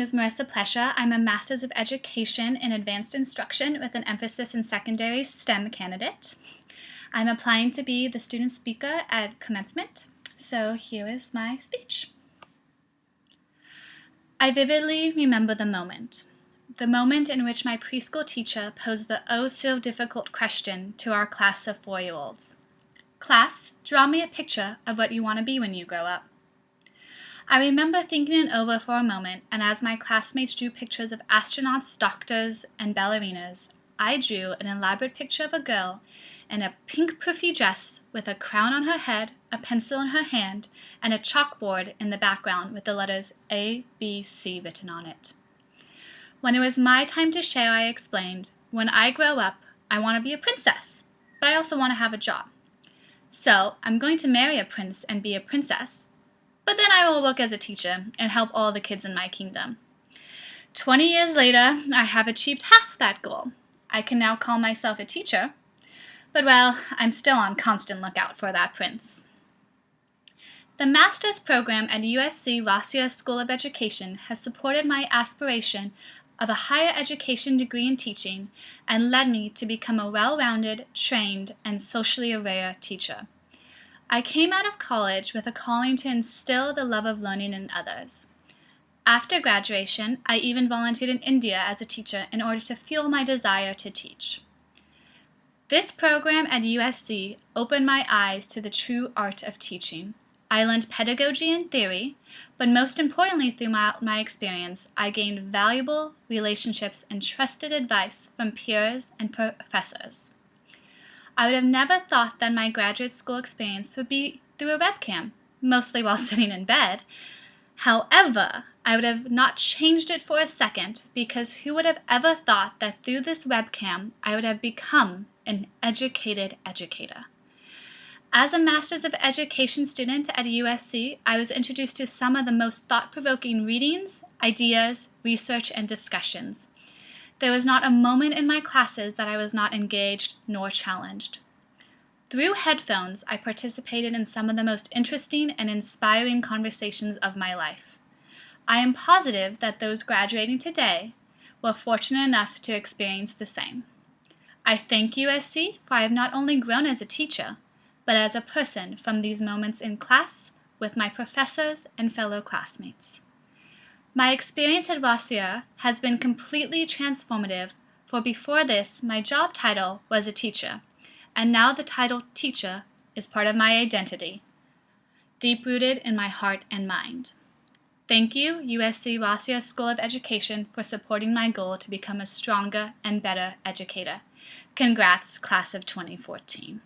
is Marissa Plescia. I'm a Master's of Education in Advanced Instruction with an emphasis in secondary STEM candidate. I'm applying to be the student speaker at commencement, so here is my speech. I vividly remember the moment in which my preschool teacher posed the oh-so-difficult question to our class of 4-year-olds. Class, draw me a picture of what you want to be when you grow up. I remember thinking it over for a moment, and as my classmates drew pictures of astronauts, doctors, and ballerinas, I drew an elaborate picture of a girl in a pink puffy dress with a crown on her head, a pencil in her hand, and a chalkboard in the background with the letters A, B, C written on it. When it was my time to share, I explained, when I grow up, I want to be a princess, but I also want to have a job. So I'm going to marry a prince and be a princess, but then I will work as a teacher and help all the kids in my kingdom. 20 years later, I have achieved half that goal. I can now call myself a teacher, but well, I'm still on constant lookout for that prince. The master's program at USC Rossier School of Education has supported my aspiration of a higher education degree in teaching and led me to become a well-rounded, trained, and socially aware teacher. I came out of college with a calling to instill the love of learning in others. After graduation, I even volunteered in India as a teacher in order to fuel my desire to teach. This program at USC opened my eyes to the true art of teaching. I learned pedagogy and theory, but most importantly through my experience, I gained valuable relationships and trusted advice from peers and professors. I would have never thought that my graduate school experience would be through a webcam, mostly while sitting in bed. However, I would have not changed it for a second, because who would have ever thought that through this webcam I would have become an educated educator. As a Master's of Education student at USC, I was introduced to some of the most thought-provoking readings, ideas, research, and discussions. There was not a moment in my classes that I was not engaged nor challenged. Through headphones, I participated in some of the most interesting and inspiring conversations of my life. I am positive that those graduating today were fortunate enough to experience the same. I thank USC for I have not only grown as a teacher, but as a person from these moments in class with my professors and fellow classmates. My experience at Rossier has been completely transformative, for before this, my job title was a teacher, and now the title teacher is part of my identity, deep-rooted in my heart and mind. Thank you, USC Rossier School of Education, for supporting my goal to become a stronger and better educator. Congrats, class of 2014.